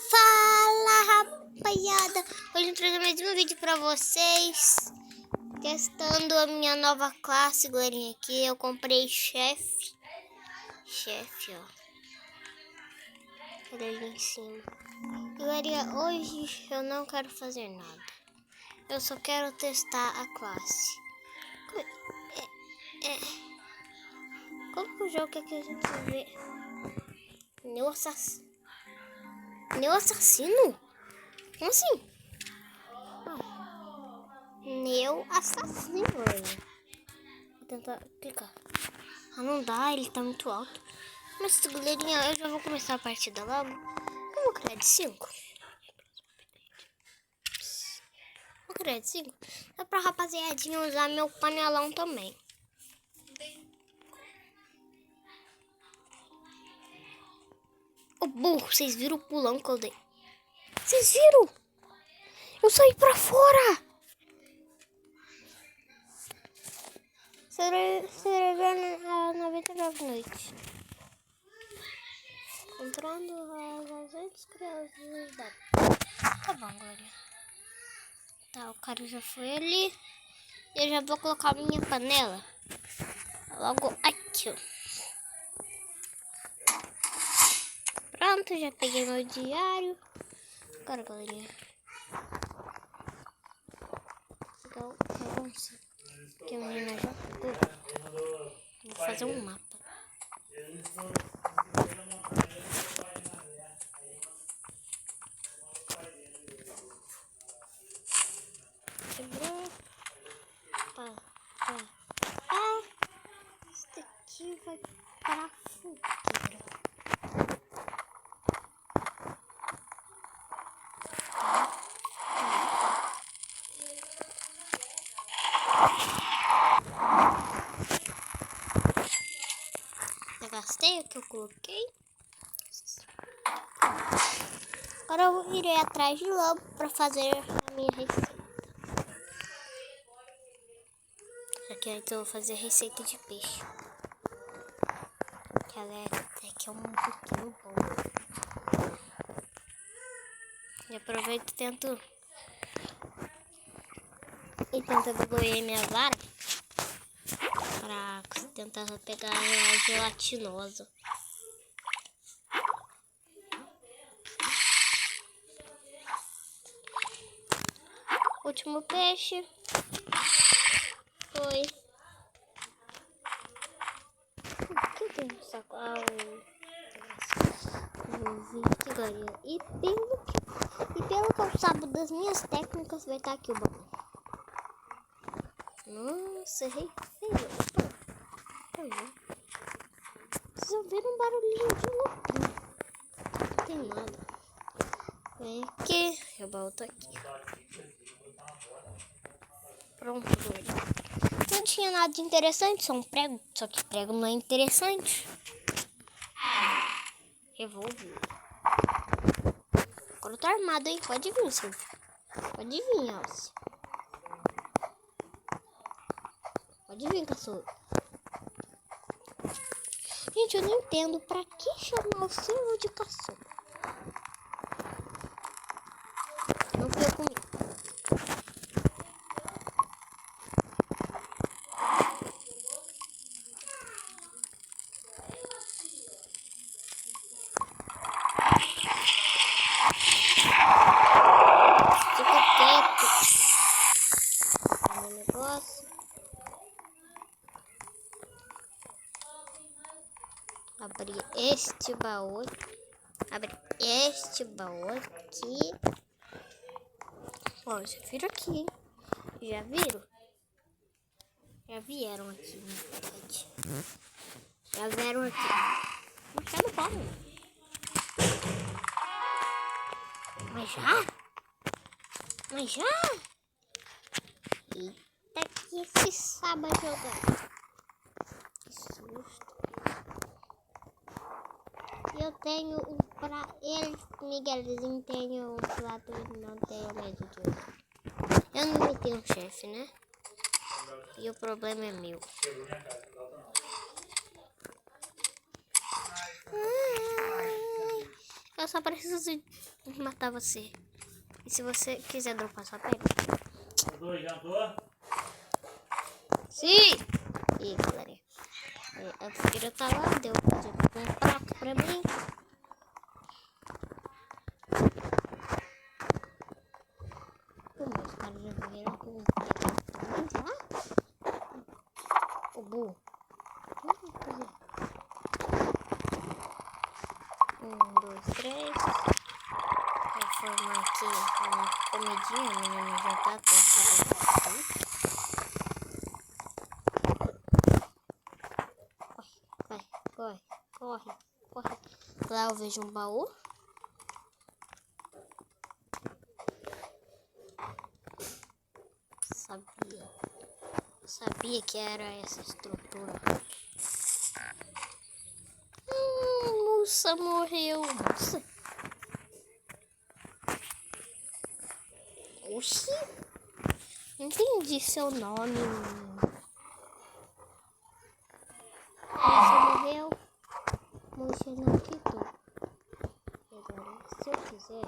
Fala, rapaziada! Hoje eu trouxe mais um vídeo pra vocês, testando a minha nova classe, galerinha. Aqui eu comprei chefe, ó. Cadê ali em cima? Galerinha, hoje eu não quero fazer nada. Eu só quero testar a classe. Como que o jogo quer que a gente vê? Neo assassino? Como assim? Neo assassino, galerinha. Vou tentar clicar. Ah, não dá, ele tá muito alto. Mas, galerinha, eu já vou começar a partida logo. Eu vou criar de 5. Vou criar de 5. Dá pra rapaziadinha usar meu panelão também. Ô burro, vocês viram o pulão que eu dei? Vocês viram? Eu saí pra fora. Sobreviver às 99 noites. Encontrando as 200 crianças da... Tá bom, galera. Tá, o cara já foi ali. Eu já vou colocar minha panela logo aqui, ó. Pronto, já peguei meu diário. Agora, galerinha. Então, avança. Aqui a menina já pegou. Vou fazer um mapa. Quebrou. Isso daqui vai para fogueira. Já gastei o que eu coloquei. Agora eu irei atrás de lobo para fazer a minha receita. Aqui então eu vou fazer receita de peixe. Que ela até que é um pouquinho bom. E aproveito e tento degolhar minha vara para tentar pegar a gelatinosa. Último peixe foi. O que tem no saco? E pelo que eu sabo das minhas técnicas, vai estar aqui o baú. Nossa, errei feio. Vocês ouviram um barulhinho de loucura. Não tem nada. Vem aqui, eu volto aqui. Pronto, galera. Não tinha nada de interessante, só um prego. Só que prego não é interessante. Revólver. Agora eu tô armado, hein? Pode vir, senhor. Pode vir, Alce. Pode vir, cachorro. Gente, eu não entendo pra que chamar o Silvio de cachorro. Não foi comigo. Fica quieto. Meu negócio. Abrir este baú. Abrir este baú aqui. Ó, já viram aqui, hein? Já viram? Já vieram aqui, na verdade. Já vieram aqui. Não sai do pau. Mas já? Mas já? Eita, que esse sábado jogar. Que susto. Eu tenho um prato. Ele, Miguelzinho, tem um prato e não tenho medo de usar. Eu não meti um chefe, né? E o problema é meu. Eu só preciso matar você. E se você quiser dropar sua pele. Sim! E galera, a filha tá lá, deu um prato pra mim. Pô, meus caras já vieram com um prato lá. O burro. Um, dois, três. Vou formar aqui uma comidinha, a menina já tá com corre, corre, corre. Lá eu vejo um baú. Sabia que era essa estrutura. Moça morreu. Moça. Oxi. Entendi seu nome. Moça morreu. Moça não quitou. Agora, se eu quiser,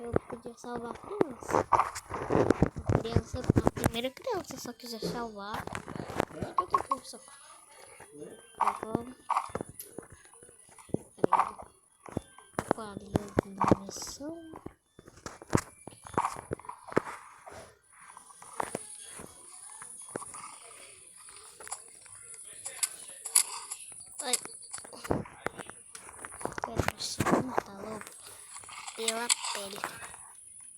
eu podia salvar a criança. A primeira criança, se eu quiser salvar. Quadro de iluminação. Quero você matar lobo pela pele.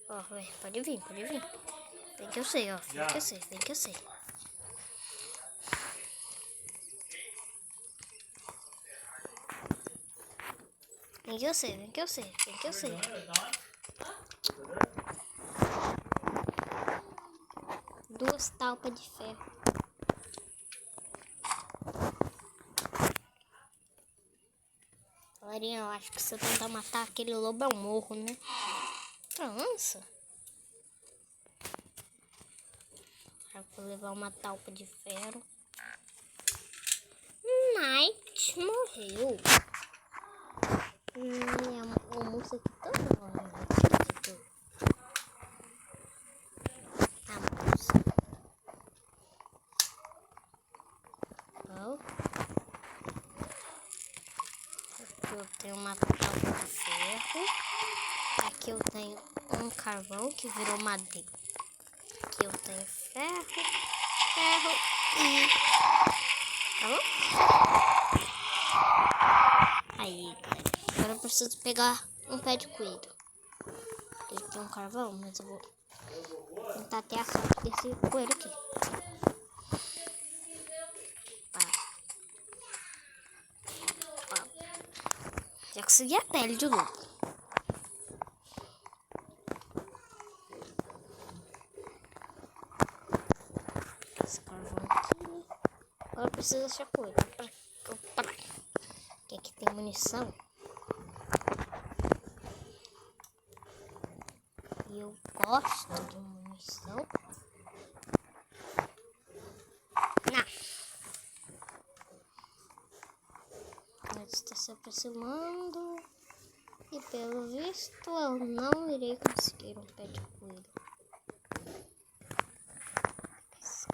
Ó, pode vir, pode vir. Vem que eu sei, ó. Vem que eu sei, vem que eu sei. Vem que eu sei, vem que eu sei, vem que eu sei. Duas talpas de ferro. Galerinha, eu acho que se eu tentar matar aquele lobo eu morro, né? Nossa. Eu vou levar uma talpa de ferro. Night morreu. A moça aqui toda hora. A moça. Aqui eu tenho uma talpa de ferro. Aqui eu tenho um carvão que virou madeira. Aqui eu tenho ferro e... Tá bom? Aí, galera. Agora eu preciso pegar um pé de coelho. Ele tem um carvão, mas eu vou tentar ter a sorte desse coelho aqui. Já consegui a pele de lobo. Esse carvão aqui. Agora eu preciso achar coelho. Opa. Aqui tem munição. E eu gosto de munição. Não. Ele está se aproximando. E pelo visto eu não irei conseguir um pé de coelho. Só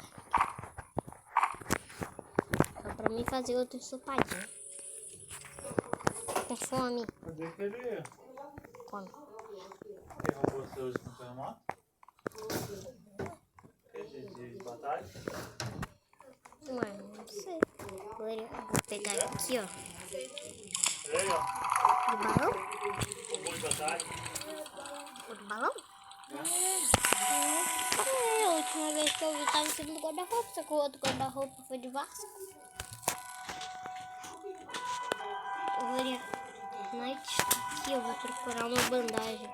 pra mim fazer outro ensopadinho. Tô com fome. Cadê que ele? Come. Quem roubou você hoje no campeonato? De batalha? Ué, não sei. Vou pegar aqui, ó. Aí, ó. Do balão? Roubou de batalha? Do balão? A última vez que eu vi tava sendo do guarda-roupa, só que o outro guarda-roupa foi de Vasco. Night, aqui eu vou procurar uma bandagem.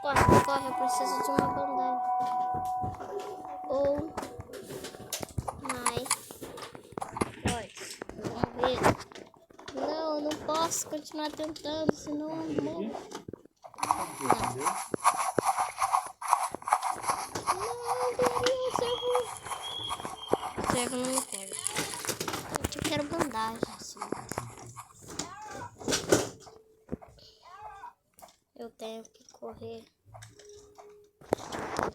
Corre, corre, eu preciso de uma bandagem. Ou mais. Pode. Vamos ver. Não, não pode. posso continuar tentando, senão eu morro. Entendeu? Não, Deus, servo não me pega. Eu quero bandagem, assim. Eu tenho que correr.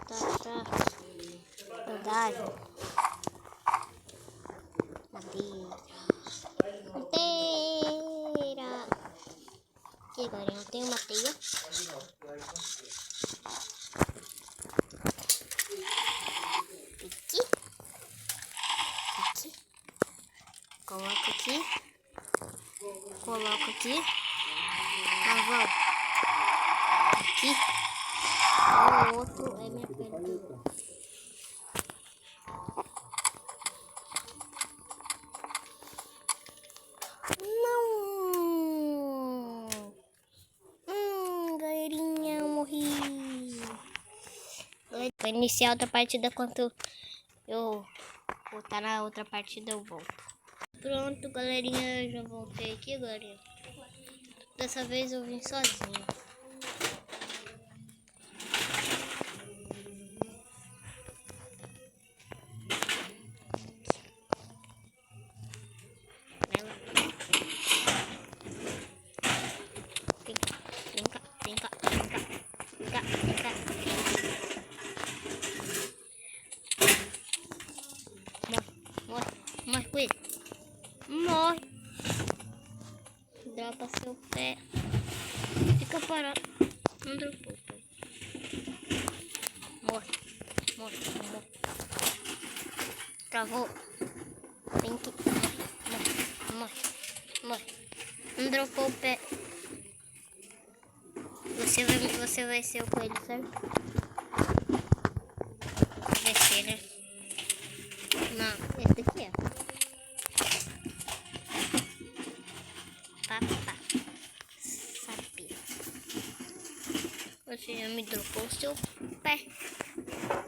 Tá. Bandagem. Madeira. Aqui, galera, eu tenho uma teia. Aqui. Coloca aqui. Coloca aqui. Carvão. Aqui. O outro é minha perna. Galerinha, eu morri. Vou iniciar outra partida quando eu voltar na outra partida eu volto. Pronto, galerinha, eu já voltei aqui, galerinha. Dessa vez eu vim sozinho. Morre com ele. Morre. Dropa seu pé. Fica parado. Não dropou, pai. Morre. Travou. Tem que... Morre. Não dropou o pé. Você vai ser o coelho, certo? Vai ser, né? Não, esse daqui é. Sabia. Você já me dropou o seu pé.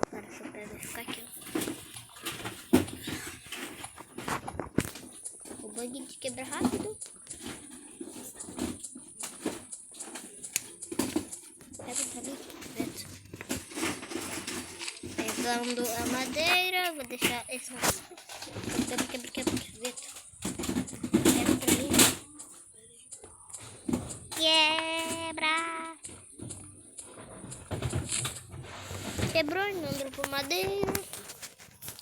Agora seu pé vai ficar aqui. O bug de quebra rápido. Pega dentro. Pegando a madeira. Vou deixar esse. Quebra. Dentro. Pega pra mim. Quebra! Quebrou e não dropou madeira.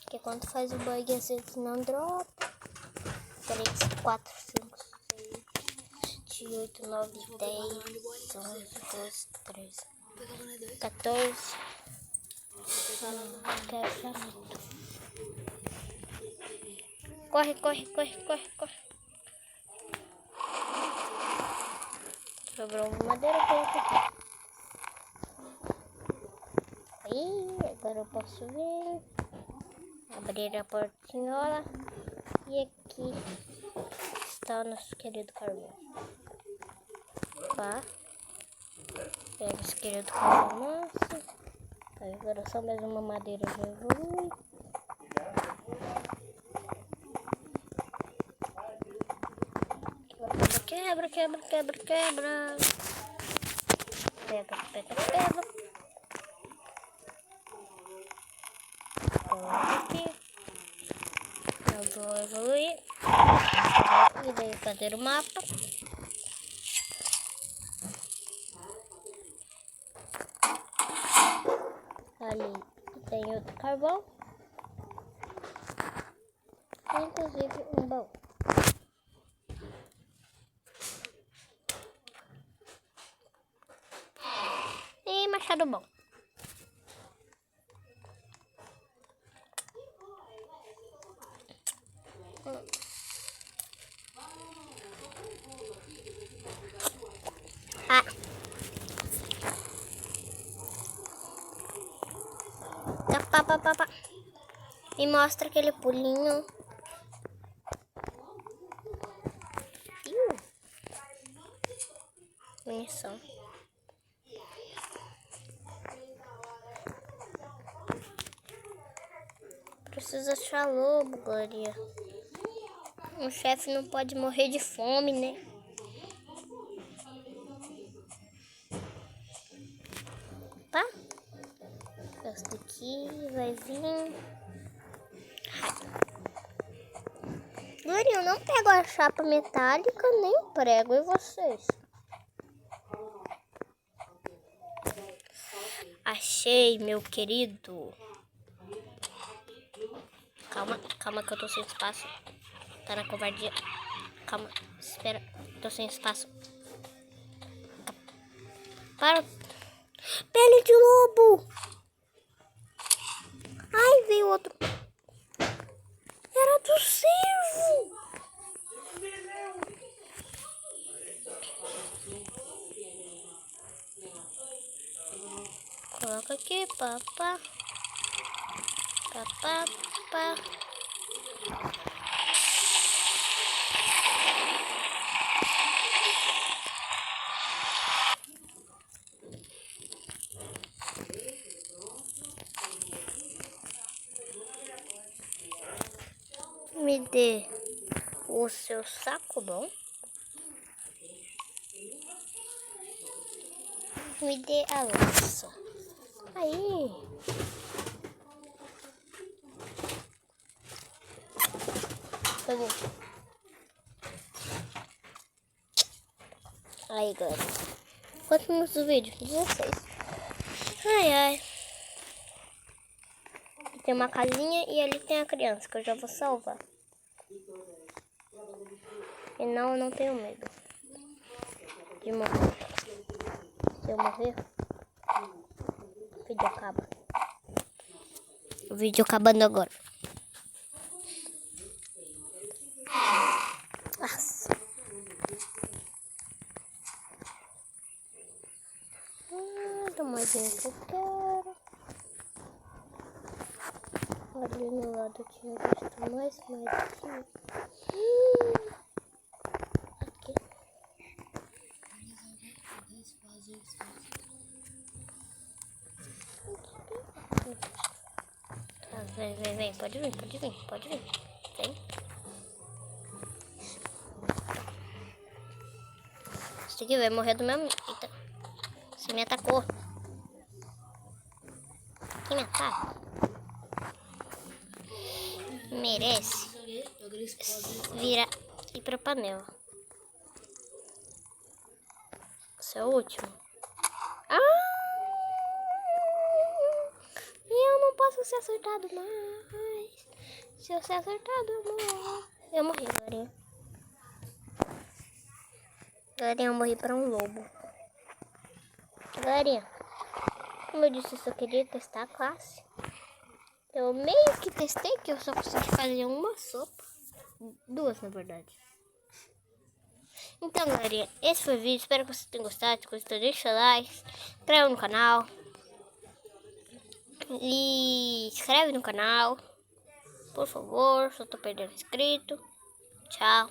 Que quando faz o bug às vezes não dropa. 3, 4, 5, 6, 7, 8, 9, 10, 11, 12, 13, 14. Corre. Sobrou uma madeira preta. Aí, agora eu posso ver. Abrir a portinhola. E aqui está o nosso querido carvão. Pá. Pega esse querido carvão nosso. Aí, agora só mais uma madeira já evolui. Quebra. Pega. Aqui. Eu vou evoluir. E daí fazer o mapa. Ali tem outro carvão. Inclusive um baú. E machado bom. Pá. Me mostra aquele pulinho. Munição. Precisa achar lobo, Glória. Um chefe não pode morrer de fome, né? Esse daqui vai vir... Galerinha, eu não pego a chapa metálica nem o prego. E vocês? Achei, meu querido. Calma que eu tô sem espaço. Tá na covardia. Calma, espera. Tô sem espaço. Para. Pele de lobo. Ai, veio outro. Era do cervo. Coloca aqui, papá. Papá, papá. Me dê o seu saco bom. Me dê a lança. Aí. Foi bom. Aí, galera. Quantos minutos do vídeo? 16. Ai, ai. Tem uma casinha e ali tem a criança, que eu já vou salvar. E não, eu não tenho medo de morrer. Se eu morrer, o vídeo acaba. O vídeo acabando agora. Nossa. Tomadinha que eu quero. Ali no lado eu tinha visto mais aqui. Aqui. Tá, vem, pode vir. Vem. Esse aqui vai morrer do mesmo. Eita. Você me atacou. Quem me ataca? Merece virar e ir pra panela. Esse é o último. Eu não posso ser acertado mais. Se eu ser acertado, eu morro. Eu morri, galerinha. Galerinha, eu morri pra um lobo. Galerinha, como eu disse, eu só queria testar a classe. Eu meio que testei, que eu só consegui fazer uma sopa. 2, na verdade. Então, galerinha, esse foi o vídeo. Espero que vocês tenham gostado. Se gostou, deixa o like. Se inscreve no canal. E inscreve no canal. Por favor, só tô perdendo inscrito. Tchau.